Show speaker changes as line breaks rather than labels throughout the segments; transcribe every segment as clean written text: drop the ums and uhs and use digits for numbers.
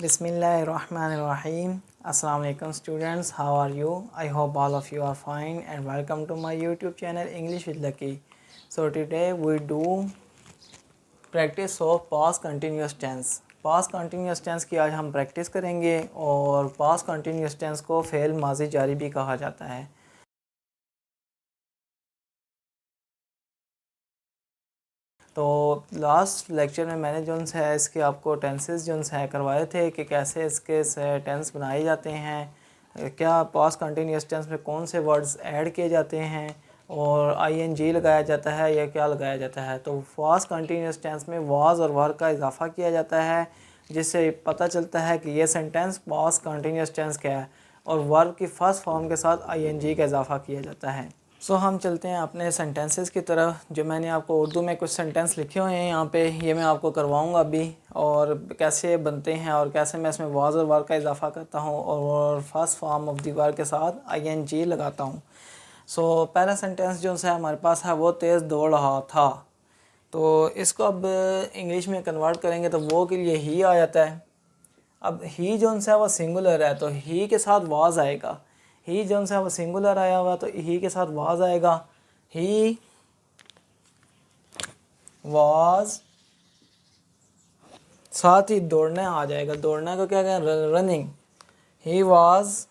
Bismillahirrahmanirrahim. Assalamu alaikum students, how are you? I hope all of you are fine and welcome to my YouTube channel English with Lucky. So today we do practice of past continuous tense. past continuous tense की आज हम practice करेंगे और past continuous tense को fail माज़ी जारी भी कहा जाता है। तो लास्ट लेक्चर में मैंने जो है इसके आपको टेंसेस जो है करवाए थे कि कैसे इसके टेंस बनाए जाते हैं, क्या पास्ट कंटिन्यूस टेंस में कौन से वर्ड्स ऐड किए जाते हैं और आईएनजी लगाया जाता है या क्या लगाया जाता है। तो पास्ट कंटिन्यूस टेंस में वाज और वर का इजाफा किया जाता है, जिससे पता चलता है कि ये सेंटेंस पास्ट कंटिन्यूस टेंस क्या है, और वर्ब की फर्स्ट फॉर्म के साथ आईएनजी का इजाफा किया जाता है। सो हम चलते हैं अपने सेंटेंसेस की तरफ। जो मैंने आपको उर्दू में कुछ सेंटेंस लिखे हुए हैं यहाँ पे, ये मैं आपको करवाऊँगा अभी, और कैसे बनते हैं और कैसे मैं इसमें वाज और वर का इजाफा करता हूँ और फर्स्ट फॉर्म ऑफ दी वर के साथ आईएनजी लगाता हूँ। सो पहला सेंटेंस जो है हमारे पास है, वो तेज़ दौड़ रहा था। तो इसको अब इंग्लिश में कन्वर्ट करेंगे तो वो के लिए ही आ जाता है। अब ही जो है वो सिंगुलर है तो ही के साथ वाज आएगा। ही जो है वो सिंगुलर आया हुआ तो ही के साथ वाज आएगा। ही वाज, साथ ही दौड़ने आ जाएगा। दौड़ने को क्या कहें? Running. He was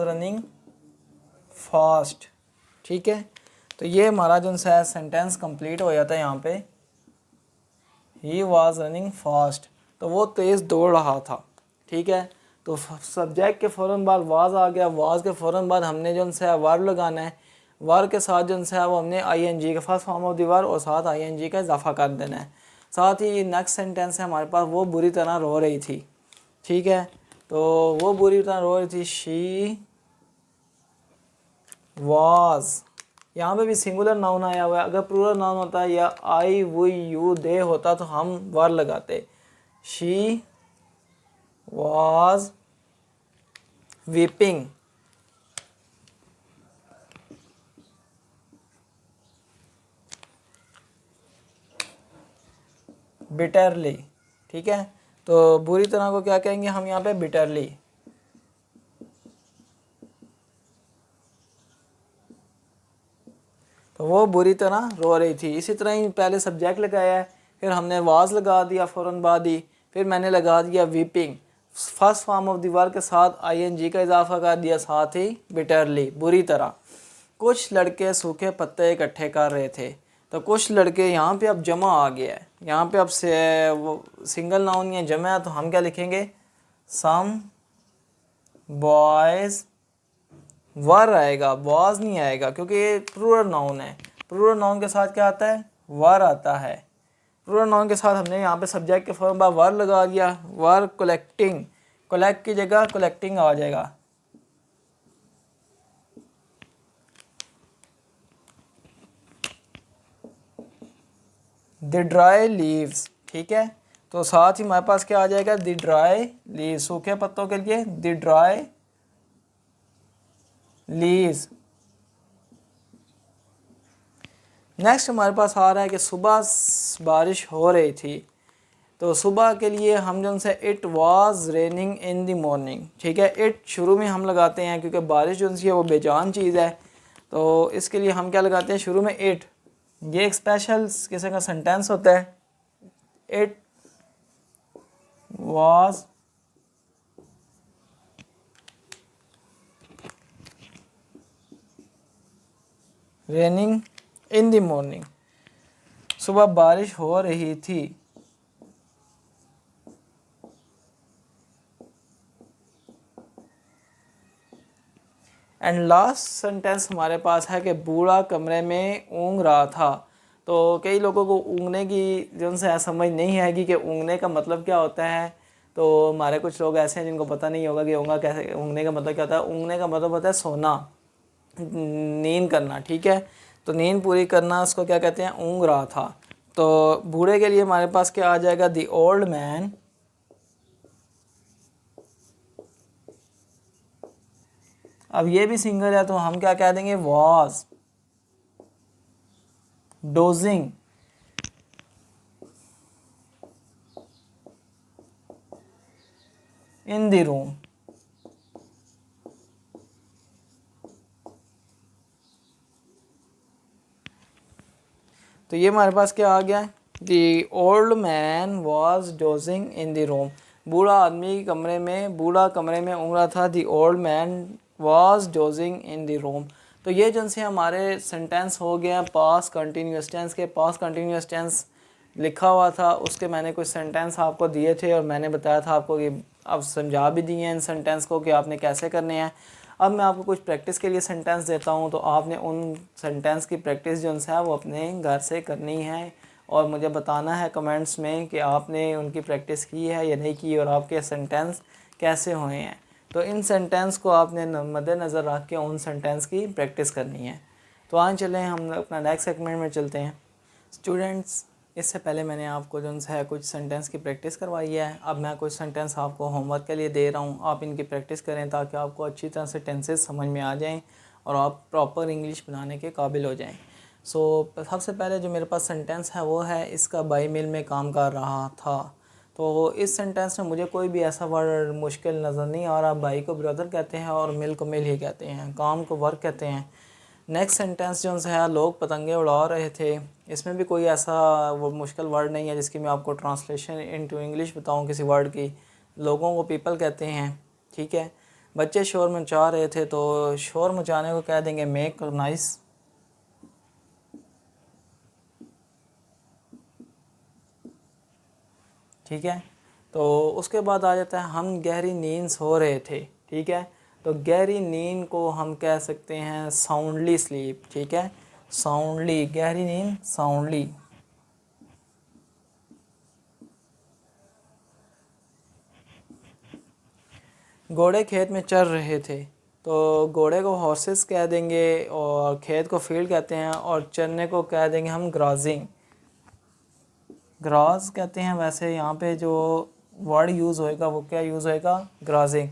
running fast. ठीक है, तो ये हमारा जो है सेंटेंस कंप्लीट हो जाता है यहाँ पे। ही वाज रनिंग फास्ट, तो वो तेज़ दौड़ रहा था। ठीक है, तो सब्जेक्ट के फ़ौरन बाद वाज आ गया। वाज के फ़ौरन बाद हमने जो है वर्ब लगाना है। वर्ब के साथ जो है वो हमने आईएनजी का first form of the verb और साथ आईएनजी का इजाफा कर देना है। साथ ही नेक्स्ट सेंटेंस है हमारे पास, वो बुरी तरह रो रही थी। ठीक है, तो वो बुरी तरह रो रही थी। शी वाज, यहाँ पे भी सिंगुलर नाउन आया हुआ है। अगर प्लूरल नाउन होता है या आई वी यू दे होता तो हम वर लगाते। She was weeping bitterly. ठीक है, तो बुरी तरह को क्या कहेंगे हम यहाँ पे? बिटरली। तो वो बुरी तरह रो रही थी। इसी तरह ही पहले सब्जेक्ट लगाया है, फिर हमने वाज लगा दिया फ़ौरन बाद ही, फिर मैंने लगा दिया weeping first form of the verb के साथ आईएनजी का इजाफा कर दिया, साथ ही बिटरली बुरी तरह। कुछ लड़के सूखे पत्ते इकट्ठे कर रहे थे। तो कुछ लड़के यहाँ पे अब जमा आ गया है। यहाँ पे अब से वो सिंगल नाउन या जमा है तो हम क्या लिखेंगे? सम बॉयज़। वर आएगा, बॉयज़ नहीं आएगा, क्योंकि ये प्लूरल नाउन है। प्लूरल नाउन के साथ क्या आता है? वर आता है। प्लूरल नाउन के साथ हमने यहाँ पे सब्जेक्ट के फॉर्म पर वर लगा दिया। वर कलेक्टिंग, कलेक्ट की जगह कलेक्टिंग आ जाएगा। The dry leaves. ठीक है, तो साथ ही हमारे पास क्या आ जाएगा? द ड्राई लीव्स, सूखे पत्तों के लिए द ड्राई लीव्स। नेक्स्ट हमारे पास आ रहा है कि सुबह बारिश हो रही थी। तो सुबह के लिए हम जो से it was raining in the morning. ठीक है, इट शुरू में हम लगाते हैं क्योंकि बारिश जो है वो बेजान चीज़ है, तो इसके लिए हम क्या लगाते हैं शुरू में? इट। ये एक स्पेशल किस्म का सेंटेंस होता है। It was raining in the morning, सुबह बारिश हो रही थी। एंड लास्ट सेंटेंस हमारे पास है कि बूढ़ा कमरे में ऊँग रहा था। तो कई लोगों को ऊँगने की जो है समझ नहीं आएगी कि ऊँगने का मतलब क्या होता है। तो हमारे कुछ लोग ऐसे हैं जिनको पता नहीं होगा कि ऊँगा कैसे, ऊँगने का मतलब क्या होता है। ऊँगने का मतलब होता है सोना, नींद करना। ठीक है, तो नींद पूरी करना उसको क्या कहते हैं? ऊँग रहा था। तो बूढ़े के लिए हमारे पास क्या आ जाएगा? द ओल्ड मैन अब ये भी सिंगल है तो हम क्या कह देंगे? Was dosing. In the room. तो ये हमारे पास क्या आ गया, the old man was dosing in the room. बूढ़ा आदमी कमरे में, बूढ़ा कमरे में ऊँग रहा था। The old man was dosing in the room. तो ये जो से हमारे सेंटेंस हो गया पास्ट कंटिन्यूअस टेंस के। पास्ट कंटिन्यूअस टेंस लिखा हुआ था, उसके मैंने कुछ सेंटेंस आपको दिए थे और मैंने बताया था आपको कि अब समझा भी दिए हैं इन सेंटेंस को कि आपने कैसे करने हैं। अब मैं आपको कुछ प्रैक्टिस के लिए सेंटेंस देता हूं, तो आपने उन सेंटेंस की प्रैक्टिस जो है वो अपने घर से करनी है और मुझे बताना है कमेंट्स में कि आपने उनकी प्रैक्टिस की है या नहीं की और आपके सेंटेंस कैसे हुए हैं। तो इन सेंटेंस को आपने मद्देनज़र रख के उन सेंटेंस की प्रैक्टिस करनी है। तो आज चलें हम अपना नेक्स्ट सेगमेंट में चलते हैं। स्टूडेंट्स, इससे पहले मैंने आपको जो है कुछ सेंटेंस की प्रैक्टिस करवाई है। अब मैं कुछ सेंटेंस आपको होमवर्क के लिए दे रहा हूँ, आप इनकी प्रैक्टिस करें ताकि आपको अच्छी तरह से टेंसेस समझ में आ जाएं और आप प्रॉपर इंग्लिश बनाने के काबिल हो जाएं। सबसे पहले जो मेरे पास सेंटेंस है वो है, इसका भाई मिल में काम कर रहा था। तो इस सेंटेंस में मुझे कोई भी ऐसा वर्ड मुश्किल नज़र नहीं आ रहा। भाई को ब्रदर कहते हैं और मिल को मिल ही कहते हैं, काम को वर्क कहते हैं। नेक्स्ट सेंटेंस जो है, लोग पतंगे उड़ा रहे थे। इसमें भी कोई ऐसा वो मुश्किल वर्ड नहीं है जिसकी मैं आपको ट्रांसलेशन इनटू इंग्लिश बताऊं किसी वर्ड की। लोगों को पीपल कहते हैं, ठीक है। बच्चे शोर मचा रहे थे, तो शोर मचाने को कह देंगे मेक नाइस, ठीक है। तो उसके बाद आ जाता है, हम गहरी नींद सो रहे थे, ठीक है। तो गहरी नींद को हम कह सकते हैं साउंडली स्लीप, ठीक है। साउंडली, गहरी नींद साउंडली। घोड़े खेत में चर रहे थे, तो घोड़े को हॉर्सेस कह देंगे और खेत को फील्ड कहते हैं और चरने को कह देंगे हम ग्राजिंग। ग्रास कहते हैं, वैसे यहाँ पे जो वर्ड यूज़ होएगा वो क्या यूज़ होएगा, ग्राजिंग।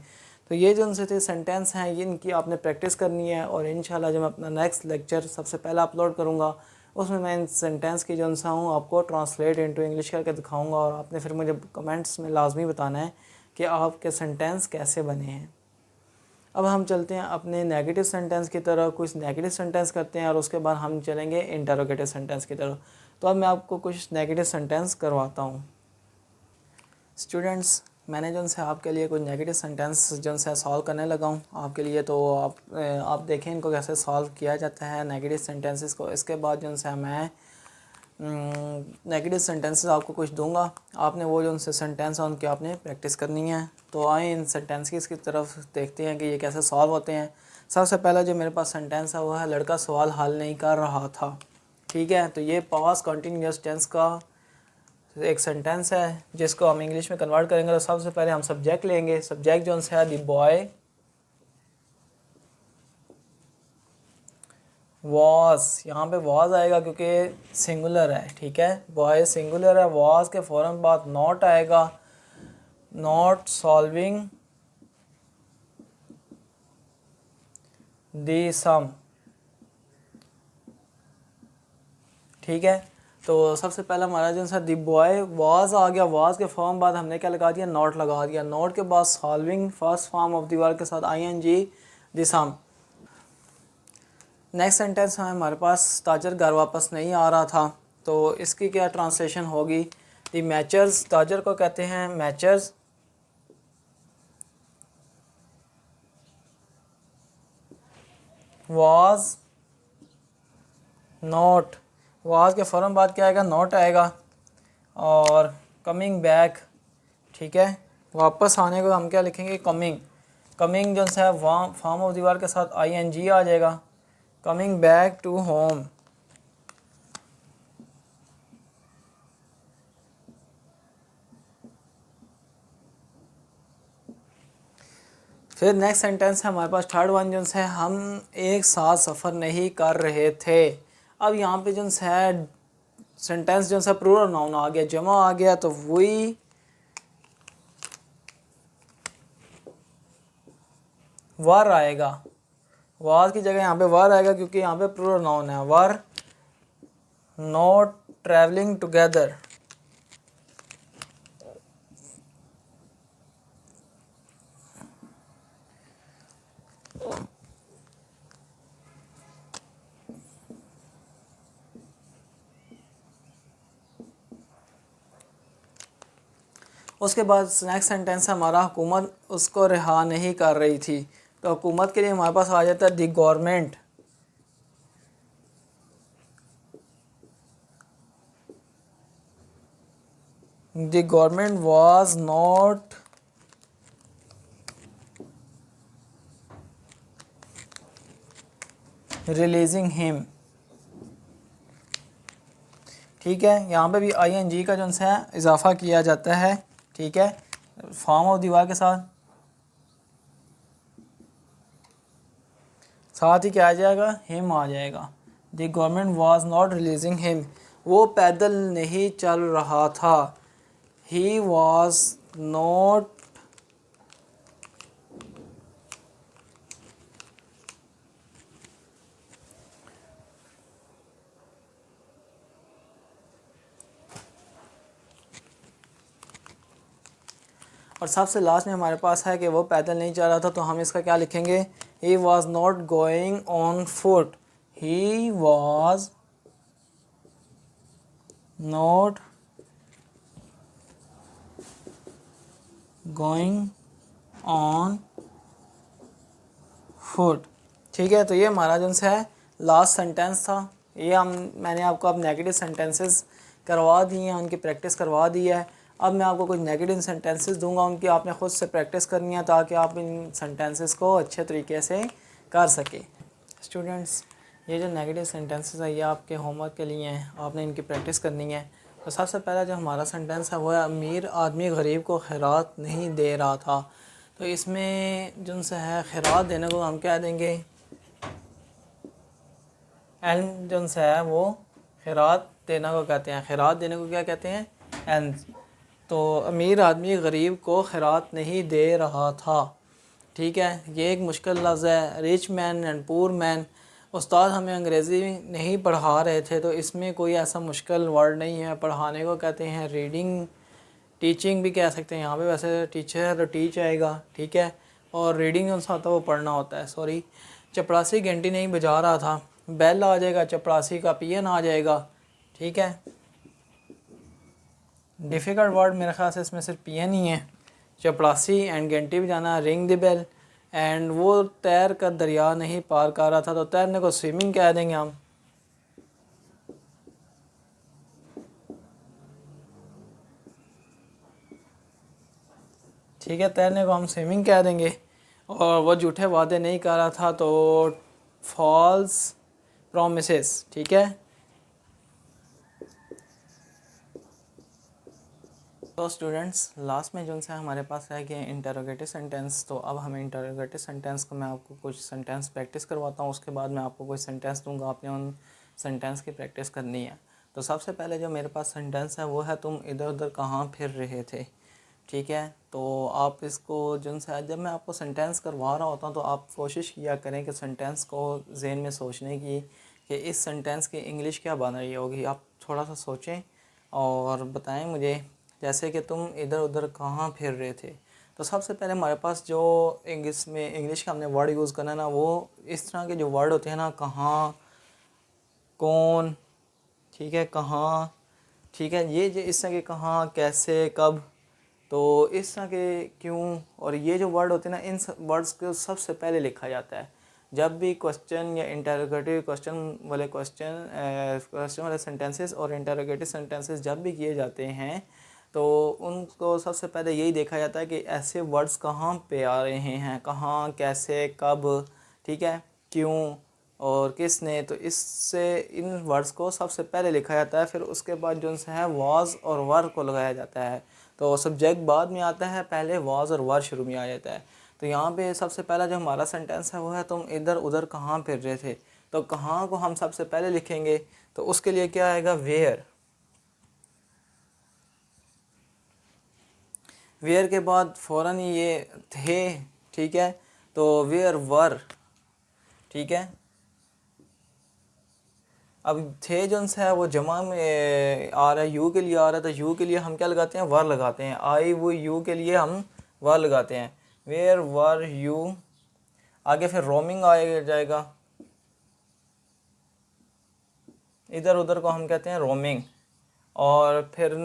तो ये जो उनसे थे सेंटेंस हैं, ये इनकी आपने प्रैक्टिस करनी है और इंशाल्लाह जब मैं अपना नेक्स्ट लेक्चर सबसे पहले अपलोड करूँगा उसमें मैं इन सेंटेंस की जो सा हूँ आपको ट्रांसलेट इनटू इंग्लिश करके दिखाऊँगा और आपने फिर मुझे कमेंट्स में लाजमी बताना है कि आपके सेंटेंस कैसे बने हैं। अब हम चलते हैं अपने नेगेटिव सेंटेंस की तरफ, कुछ नेगेटिव सेंटेंस करते हैं और उसके बाद हम चलेंगे इंटरोगेटिव सेंटेंस की तरफ। तो अब मैं आपको कुछ नेगेटिव सेंटेंस करवाता हूँ। स्टूडेंट्स, मैंने जो से आपके लिए कुछ नेगेटिव सेंटेंस जो से सॉल्व करने लगा हूँ आपके लिए। तो आप देखें इनको कैसे सॉल्व किया जाता है नेगेटिव सेंटेंसेस को। इसके बाद जो से मैं नेगेटिव सेंटेंसेस आपको कुछ दूंगा, आपने वो जो उनसे सेंटेंस है उनकी आपने प्रैक्टिस करनी है। तो आए इन सेंटेंसेस की तरफ देखते हैं कि ये कैसे सॉल्व होते हैं। सबसे पहला जो मेरे पास सेंटेंस है वो है, लड़का सवाल हल नहीं कर रहा था, ठीक है। तो ये पास्ट कंटिन्यूअस टेंस का एक सेंटेंस है जिसको हम इंग्लिश में कन्वर्ट करेंगे। तो सबसे पहले हम सब्जेक्ट लेंगे, सब्जेक्ट जो है द बॉय वॉज, यहाँ पे वॉज आएगा क्योंकि सिंगुलर है, ठीक है। बॉय सिंगुलर है, वॉज के फ़ौरन बाद नॉट आएगा, नॉट सॉल्विंग द सम, ठीक है। तो सबसे पहला हमारा जो है द बॉय वॉज आ गया, वॉज के फॉर्म बाद हमने क्या लगा दिया, नॉट लगा दिया। नॉट के बाद solving first form of the verb के साथ ING the same. Next sentence है हमारे पास, ताजर घर वापस नहीं आ रहा था। तो इसकी क्या ट्रांसलेशन होगी, द मैचर्स, ताजर को कहते हैं मैचर्स, वाज नॉट, वाज के फ़ौरन बाद क्या आएगा, नॉट आएगा और कमिंग बैक, ठीक है। वापस आने को हम क्या लिखेंगे, कमिंग। कमिंग जो है फॉर्म ऑफ दीवार के साथ ING आ जाएगा, कमिंग बैक टू होम। फिर नेक्स्ट सेंटेंस है हमारे पास थर्ड वन जो है, हम एक साथ सफ़र नहीं कर रहे थे। अब यहाँ पे जो है सेंटेंस जो है प्लूरल नाउन आ गया, जमा आ गया, तो वही वर आएगा। वाज की जगह यहाँ पे वर आएगा क्योंकि यहाँ पे प्लूरल नाउन है। वर नॉट ट्रैवलिंग टुगेदर, उसके बाद नेक्स्ट सेंटेंस हमारा हुकूमत उसको रिहा नहीं कर रही थी। तो हुकूमत के लिए हमारे पास आ जाता है the government, the government was not releasing him. ठीक है, यहाँ पे भी ING का जो है इजाफा किया जाता है। ठीक है, फॉर्म ऑफ दीवार के साथ ही क्या आ जाएगा, हिम आ जाएगा। The government was not releasing him, वो पैदल नहीं चल रहा था। ही वाज नॉट और सबसे लास्ट में हमारे पास है कि वो पैदल नहीं चल रहा था, तो हम इसका क्या लिखेंगे, he was not going on foot. He was not going on foot. ठीक है, तो ये हमारा जो है लास्ट सेंटेंस था। ये मैंने आपको अब नेगेटिव सेंटेंसेस करवा दिए हैं, उनकी प्रैक्टिस करवा दी है। अब मैं आपको कुछ नेगेटिव सेंटेंसेस दूंगा, उनकी आपने ख़ुद से प्रैक्टिस करनी है ताकि आप इन सेंटेंसेस को अच्छे तरीके से कर सकें। स्टूडेंट्स, ये जो नेगेटिव सेंटेंसेस है ये आपके होमवर्क के लिए हैं, आपने इनकी प्रैक्टिस करनी है। तो सबसे पहला जो हमारा सेंटेंस है वो है अमीर आदमी गरीब को खैरात नहीं दे रहा था। तो इसमें जो है खैरात देने को हम क्या देंगे, एल्म जो है वो खैरात देना को कहते हैं। खैरात देने को क्या कहते हैं, एल्म। तो अमीर आदमी गरीब को खैरात नहीं दे रहा था। ठीक है, ये एक मुश्किल लफ्ज़ है, rich man and poor man. उस्ताद हमें अंग्रेज़ी नहीं पढ़ा रहे थे, तो इसमें कोई ऐसा मुश्किल वर्ड नहीं है। पढ़ाने को कहते हैं रीडिंग, टीचिंग भी कह सकते हैं। यहाँ पे वैसे टीचर है तो टीच आएगा। ठीक है, और रीडिंग जो सा होता है वो पढ़ना होता है। सॉरी, चपरासी घंटी नहीं बजा रहा था, बेल आ जाएगा, चपरासी का पियन आ जाएगा। ठीक है, डिफ़िकल्ट वर्ड मेरे ख्याल से इसमें सिर्फ पियन ही है। चपरासी एंड घंटी बजाना, रिंग द बेल। एंड वो तैर कर दरिया नहीं पार कर रहा था, तो तैरने को स्विमिंग कह देंगे हम। ठीक है, तैरने को हम स्विमिंग कह देंगे। और वो झूठे वादे नहीं कर रहा था, तो फॉल्स प्रोमिसेस। ठीक है, तो स्टूडेंट्स लास्ट में जो है हमारे पास है कि इंटरोगेटिव सेंटेंस। तो अब हमें इंटरोगेटिव सेंटेंस को मैं आपको कुछ सेंटेंस प्रैक्टिस करवाता हूँ, उसके बाद मैं आपको कोई सेंटेंस दूंगा, आपने उन सेंटेंस की प्रैक्टिस करनी है। तो सबसे पहले जो मेरे पास सेंटेंस है वो है तुम इधर उधर कहाँ फिर रहे थे। ठीक है, तो आप इसको जो है जब मैं आपको सेंटेंस करवा रहा होता हूँ तो आप कोशिश किया करें कि सेंटेंस को ज़हन में सोचने की कि इस सेंटेंस की इंग्लिश क्या बन रही होगी। आप थोड़ा सा सोचें और बताएं मुझे। जैसे कि तुम इधर उधर कहाँ फिर रहे थे, तो सबसे पहले हमारे पास जो इंग्लिश का हमने वर्ड यूज़ करना है ना, वो इस तरह के जो वर्ड होते हैं ना, कहाँ, कौन, ठीक है, कहाँ, ठीक है, ये जो इस तरह के कहाँ, कैसे, कब, तो इस तरह के क्यों, और ये जो वर्ड होते हैं ना, इन वर्ड्स को सबसे पहले लिखा जाता है। जब भी क्वेश्चन या इंटरोगेटिव क्वेश्चन वाले सेंटेंसेस और इंटरोगेटिव सेंटेंसेस जब भी किए जाते हैं तो उनको सबसे पहले यही देखा जाता है कि ऐसे वर्ड्स कहाँ पे आ रहे हैं, कहाँ, कैसे, कब, ठीक है, क्यों और किसने। तो इससे इन वर्ड्स को सबसे पहले लिखा जाता है। फिर उसके बाद जो है वाज और वर को लगाया जाता है। तो सब्जेक्ट बाद में आता है, पहले वाज और वर शुरू में आ जाता है। तो यहाँ पे सबसे पहला जो हमारा सेंटेंस है वो है तुम इधर उधर कहाँ फिर रहे थे। तो कहाँ को हम सबसे पहले लिखेंगे, तो उसके लिए क्या आएगा, वेयर। वेयर के बाद फ़ौरन ये थे। ठीक है, तो वेयर वर। ठीक है, अब थे जो है वो जमा में आ रहा है, यू के लिए आ रहा है, तो यू के लिए हम क्या लगाते हैं, वर लगाते हैं। आई वो यू के लिए हम वर लगाते हैं, वेयर वर यू। आगे फिर रोमिंग आ जाएगा, इधर उधर को हम कहते हैं रोमिंग। और फिर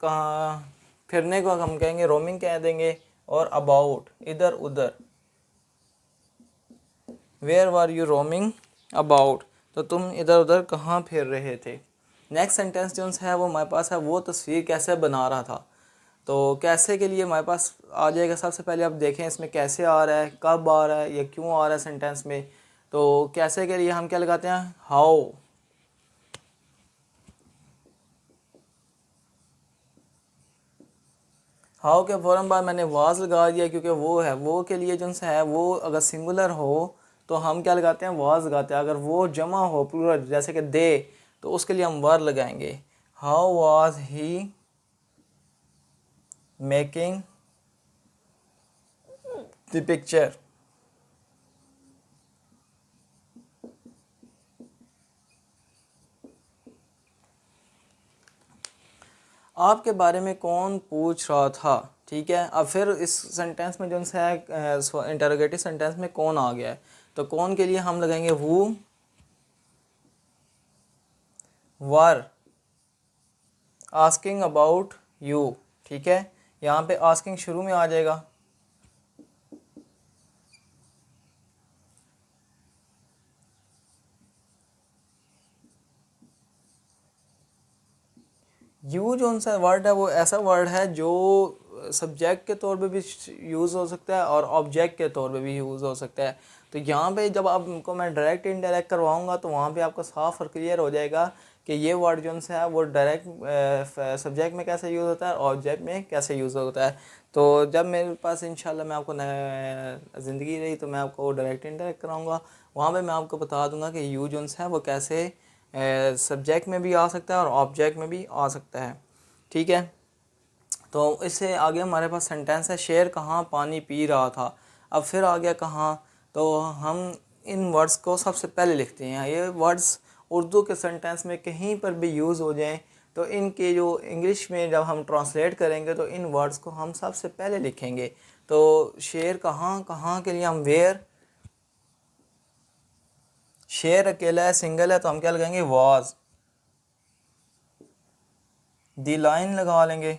कहाँ, फिरने को हम कहेंगे रोमिंग कह देंगे, और अबाउट इधर उधर, where were you roaming about, तो तुम इधर उधर कहाँ फिर रहे थे। नेक्स्ट सेंटेंस जो है वो हमारे पास है वो तस्वीर कैसे बना रहा था। तो कैसे के लिए हमारे पास आ जाएगा, सबसे पहले आप देखें इसमें कैसे आ रहा है, कब आ रहा है, या क्यों आ रहा है सेंटेंस में। तो कैसे के लिए हम क्या लगाते हैं, हाउ। हाउ के फ़ौरन बाद मैंने वाज लगा दिया, क्योंकि वो है, वो के लिए जो है वो अगर सिंगुलर हो तो हम क्या लगाते हैं, वाज लगाते हैं। अगर वो जमा हो प्लूरल जैसे कि दे, तो उसके लिए हम वर लगाएंगे। How was he making the picture. आपके बारे में कौन पूछ रहा था। ठीक है, अब फिर इस सेंटेंस में जो है इंटरोगेटिव सेंटेंस में कौन आ गया है, तो कौन के लिए हम लगाएंगे who were asking about you. ठीक है, यहाँ पे आस्किंग शुरू में आ जाएगा। यू जो सा वर्ड है वो ऐसा वर्ड है जो सब्जेक्ट के तौर पे भी यूज़ हो सकता है और ऑब्जेक्ट के तौर पे भी यूज़ हो सकता है। तो यहाँ पे जब आपको मैं डायरेक्ट इनडायरेक्ट करवाऊँगा तो वहाँ पे आपको साफ और क्लियर हो जाएगा कि ये वर्ड जो है वो डायरेक्ट सब्जेक्ट में कैसे यूज़ होता है और ऑब्जेक्ट में कैसे यूज़ होता है। तो जब मेरे पास इंशाल्लाह मैं आपको ज़िंदगी रही तो मैं आपको डायरेक्ट इनडायरेक्ट कराऊँगा, वहाँ पे मैं आपको बता दूँगा कि यू जो है वो कैसे सब्जेक्ट में भी आ सकता है और ऑब्जेक्ट में भी आ सकता है। ठीक है, तो इससे आगे हमारे पास सेंटेंस है शेर कहाँ पानी पी रहा था। अब फिर आ गया कहाँ, तो हम इन वर्ड्स को सबसे पहले लिखते हैं। ये वर्ड्स उर्दू के सेंटेंस में कहीं पर भी यूज़ हो जाएं तो इनके जो इंग्लिश में जब हम ट्रांसलेट करेंगे तो इन वर्ड्स को हम सबसे पहले लिखेंगे। तो शेर कहाँ, कहाँ के लिए हम वेयर, शेर अकेला है सिंगल है तो हम क्या लगाएंगे वाज, दी लाइन लगा लेंगे,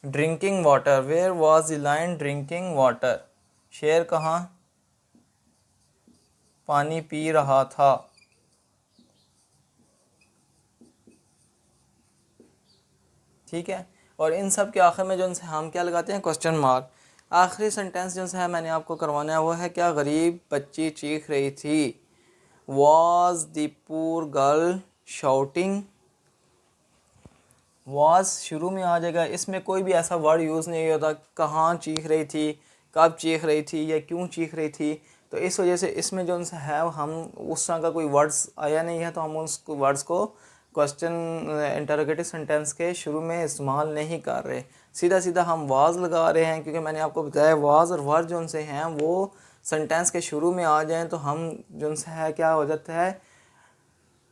drinking water, where was the line drinking water, शेर कहाँ पानी पी रहा था। ठीक है, और इन सब के आखिर में जो है हम क्या लगाते हैं क्वेश्चन मार्क। आखिरी सेंटेंस जो है मैंने आपको करवाना है वो है क्या गरीब बच्ची चीख रही थी। Was the poor girl shouting, was शुरू में आ जाएगा, इसमें कोई भी ऐसा वर्ड यूज़ नहीं होता कहाँ चीख रही थी, कब चीख रही थी या क्यों चीख रही थी। तो इस वजह से इसमें जो है हम उस तरह का कोई वर्ड्स आया नहीं है तो हम उस वर्ड्स को क्वेश्चन इंटरोगेटिव सेंटेंस के शुरू में इस्तेमाल नहीं कर रहे, सीधा सीधा हम वाज लगा रहे हैं। क्योंकि मैंने आपको बताया वाज और वर्ड जो से हैं वो सेंटेंस के शुरू में आ जाएं तो हम जो है क्या हो जाता है,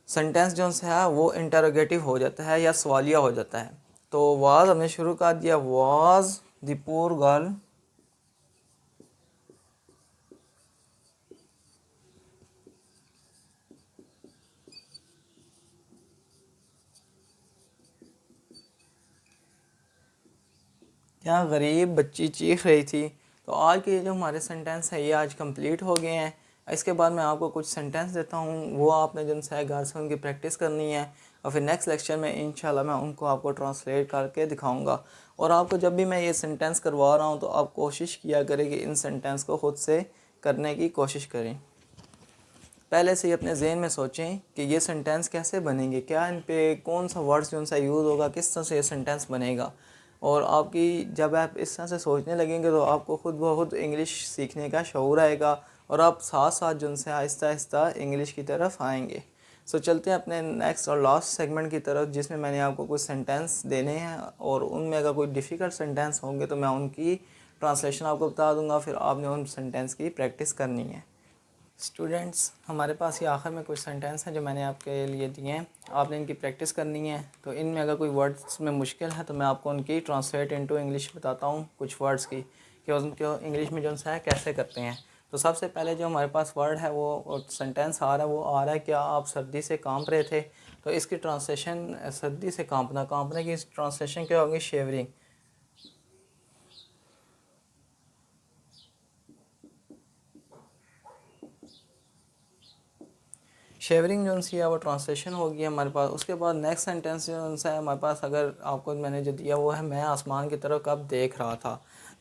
सेंटेंस जो है वो इंटरोगेटिव हो जाता है या सवालिया हो जाता है। तो वाज हमने शुरू कर दिया, वाज द पुअर गर्ल क्या गरीब बच्ची चीख रही थी। तो आज के जो हमारे सेंटेंस है ये आज कंप्लीट हो गए हैं। इसके बाद मैं आपको कुछ सेंटेंस देता हूँ, वो आपने जो है घर से उनकी प्रैक्टिस करनी है और फिर नेक्स्ट लेक्चर में इंशाल्लाह मैं उनको आपको ट्रांसलेट करके दिखाऊंगा। और आपको जब भी मैं ये सेंटेंस करवा रहा हूँ तो आप कोशिश किया करें कि इन सेंटेंस को ख़ुद से करने की कोशिश करें। पहले से ही अपने जहन में सोचें कि ये सेंटेंस कैसे बनेंगे, क्या इन पे कौन सा वर्ड्स जो सा यूज़ होगा, किस तरह से ये सेंटेंस बनेगा। और आपकी जब आप इस तरह से सोचने लगेंगे तो आपको ख़ुद ब खुद इंग्लिश सीखने का शऊर आएगा और आप साथ साथ जो से आहिस्ता आहिस्ता इंग्लिश की तरफ आएंगे। सो चलते हैं अपने नेक्स्ट और लास्ट सेगमेंट की तरफ जिसमें मैंने आपको कुछ सेंटेंस देने हैं और उनमें अगर कोई डिफ़िकल्ट सेंटेंस होंगे तो मैं उनकी ट्रांसलेशन आपको बता दूंगा, फिर आपने उन सेंटेंस की प्रैक्टिस करनी है। स्टूडेंट्स, हमारे पास ये आखिर में कुछ सेंटेंस हैं जो मैंने आपके लिए दिए हैं, आपने इनकी प्रैक्टिस करनी है। तो इनमें अगर कोई वर्ड्स में मुश्किल है तो मैं आपको उनकी ट्रांसलेट इनटू इंग्लिश बताता हूँ कुछ वर्ड्स की कि उनको इंग्लिश में जो है कैसे करते हैं। तो सबसे पहले जो हमारे पास वर्ड है वो सेंटेंस आ रहा है, वो आ रहा है क्या आप सर्दी से कांप रहे थे। तो इसकी ट्रांसलेशन सर्दी से कांपना, कांपने की ट्रांसलेशन क्या होगी, शेवरिंग। शेवरिंग जो सी है वो ट्रांसलेशन होगी हमारे पास। उसके बाद नेक्स्ट सेंटेंस जो सा है हमारे पास, अगर आपको मैंने जो दिया वो है मैं आसमान की तरफ कब देख रहा था।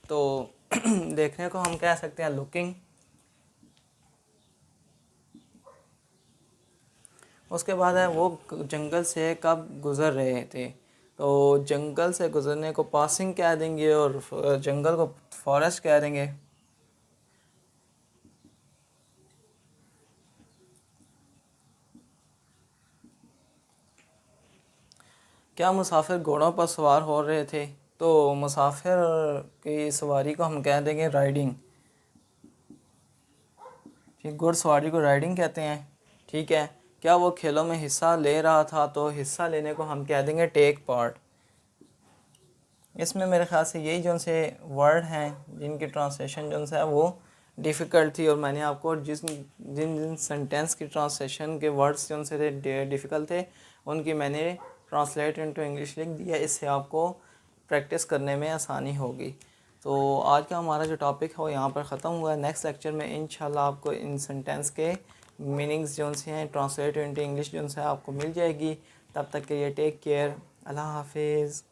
तो देखने को हम कह सकते हैं लुकिंग। उसके बाद है वो जंगल से कब गुज़र रहे थे। तो जंगल से गुज़रने को पासिंग कह देंगे और जंगल को फॉरेस्ट कह देंगे। क्या मुसाफिर घोड़ों पर सवार हो रहे थे। तो मुसाफिर की सवारी को हम कह देंगे राइडिंग। ठीक, घुड़सवारी को राइडिंग कहते हैं। ठीक है। क्या वो खेलों में हिस्सा ले रहा था। तो हिस्सा लेने को हम कह देंगे टेक पार्ट। इसमें मेरे ख्याल से यही जो से वर्ड हैं जिनकी ट्रांसलेशन जो है वो डिफ़िकल्ट थी, और मैंने आपको जिन जिन सेंटेंस की ट्रांसलेशन के वर्ड्स जो से डिफ़िकल्ट थे उनकी मैंने ट्रांसलेट इनटू इंग्लिश लिख दिया। इससे आपको प्रैक्टिस करने में आसानी होगी। तो आज का हमारा जो टॉपिक है वो यहाँ पर ख़त्म हुआ है। नेक्स्ट लेक्चर में इंशाल्लाह आपको इन सेंटेंस के मीनिंग्स जो से हैं ट्रांसलेट इनटू इंग्लिश जो है आपको मिल जाएगी। तब तक के लिए टेक केयर, अल्लाह हाफिज़।